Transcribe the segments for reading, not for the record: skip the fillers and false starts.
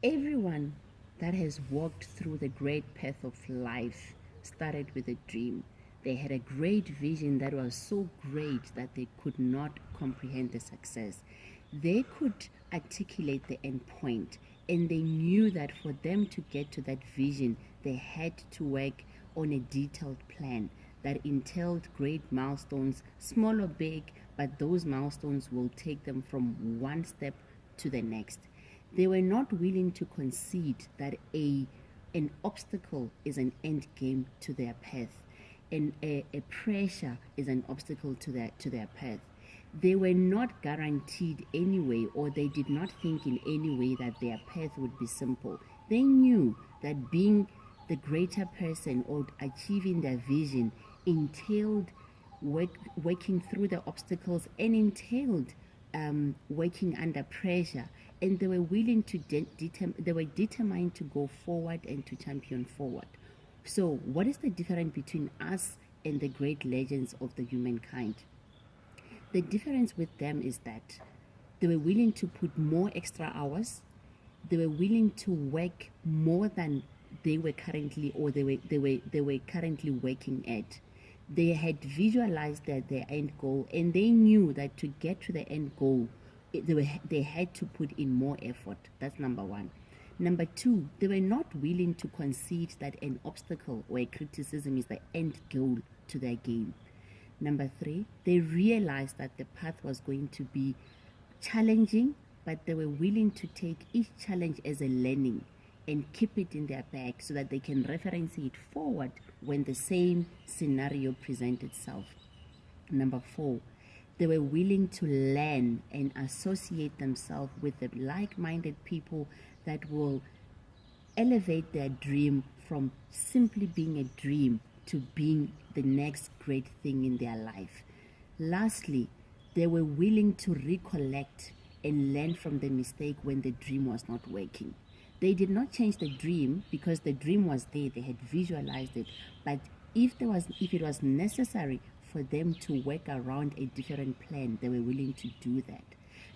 Everyone that has walked through the great path of life started with a dream. They had a great vision that was so great that they could not comprehend the success. They could articulate the end point, and they knew that for them to get to that vision, they had to work on a detailed plan that entailed great milestones, small or big, but those milestones will take them from one step to the next. They were not willing to concede that an obstacle is an end game to their path, and a pressure is an obstacle to their path. They were not guaranteed anyway, or they did not think in any way that their path would be simple. They knew that being the greater person or achieving their vision entailed working through the obstacles and entailed working under pressure, and they were willing to they were determined to go forward and to champion forward. So what is the difference between us and the great legends of the humankind? The difference with them is that they were willing to put more extra hours. They were willing to work more than they were currently currently working at. They had visualized their end goal, and they knew that to get to the end goal, they had to put in more effort. That's number one. Number two, they were not willing to concede that an obstacle or a criticism is the end goal to their game. Number three, they realized that the path was going to be challenging, but they were willing to take each challenge as a learning and keep it in their bag so that they can reference it forward when the same scenario presents itself. Number four, they were willing to learn and associate themselves with the like-minded people that will elevate their dream from simply being a dream to being the next great thing in their life. Lastly, they were willing to recollect and learn from the mistake when the dream was not working. They did not change the dream because the dream was there, they had visualized it. But if it was necessary for them to work around a different plan, they were willing to do that.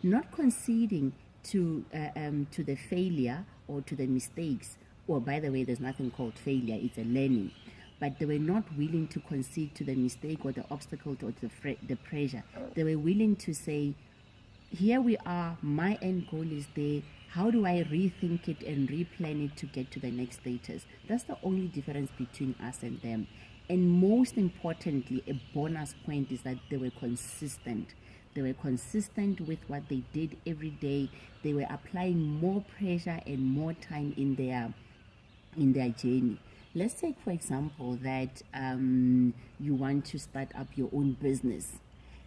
Not conceding to the failure or to the mistakes. Or by the way, there's nothing called failure, it's a learning. But they were not willing to concede to the mistake or the obstacle or the pressure. They were willing to say, here we are, my end goal is there. How do I rethink it and replan it to get to the next status? That's the only difference between us and them. And most importantly, a bonus point is that they were consistent. They were consistent with what they did every day. They were applying more pressure and more time in their journey. Let's take, for example, that you want to start up your own business,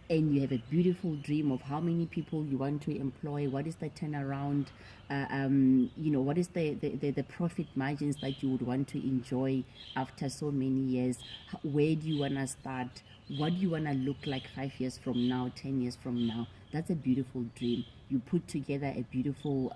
and you have a beautiful dream of how many people you want to employ, what is the turnaround, what is the profit margins that you would want to enjoy after so many years, where do you want to start, what do you want to look like 5 years from now, 10 years from now. That's a beautiful dream. You put together a beautiful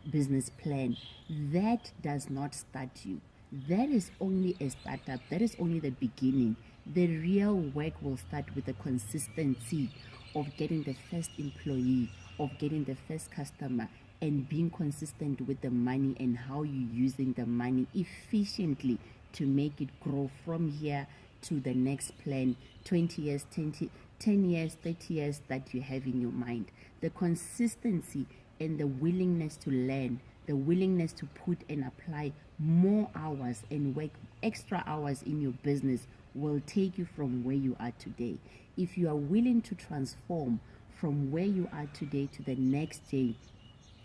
business plan. That does not start you. That is only a startup. That is only the beginning. The real work will start with the consistency of getting the first employee, of getting the first customer, and being consistent with the money and how you're using the money efficiently to make it grow from here to the next plan, 20 years, 10 years, 30 years that you have in your mind. The consistency and the willingness to learn, the willingness to put and apply more hours and work extra hours in your business will take you from where you are today. If you are willing to transform from where you are today to the next day,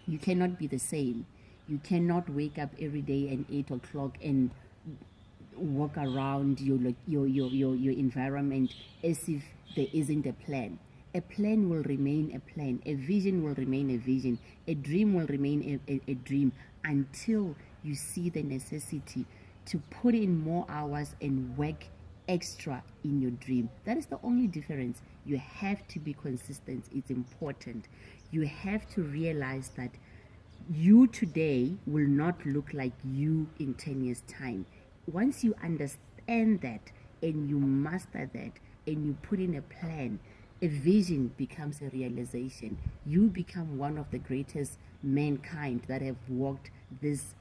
you cannot be the same. You cannot wake up every day at 8 o'clock and walk around your environment as if there isn't a plan. A plan will remain a plan. A vision will remain a vision. A dream will remain a dream until you see the necessity to put in more hours and work extra in your dream. That is the only difference. You have to be consistent. It's important. You have to realize that you today will not look like you in 10 years time. Once you understand that and you master that and you put in a plan, a vision becomes a realization. You become one of the greatest mankind that have walked this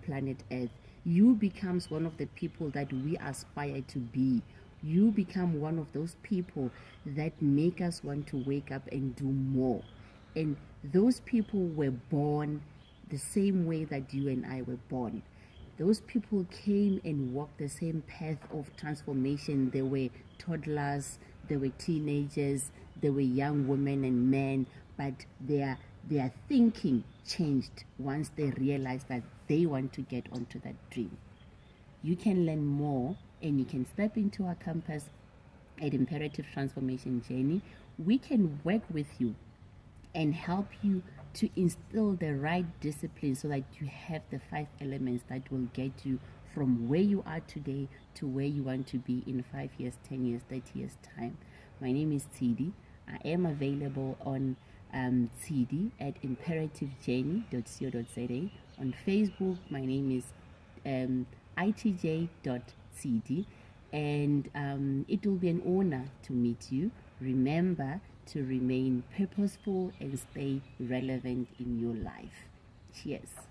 planet Earth. You becomes one of the people that we aspire to be. You become one of those people that make us want to wake up and do more. And those people were born the same way that you and I were born. Those people came and walked the same path of transformation. They were toddlers, they were teenagers, they were young women and men, but their thinking changed once they realized that they want to get onto that dream. You can learn more and you can step into our campus at Imperative Transformation Journey. We can work with you and help you to instill the right discipline so that you have the 5 elements that will get you from where you are today to where you want to be in 5 years, 10 years, 30 years time. My name is Tidi. I am available on Tidi at imperativejourney.co.za. On Facebook, my name is itj.td, and it will be an honor to meet you. Remember to remain purposeful and stay relevant in your life. Cheers.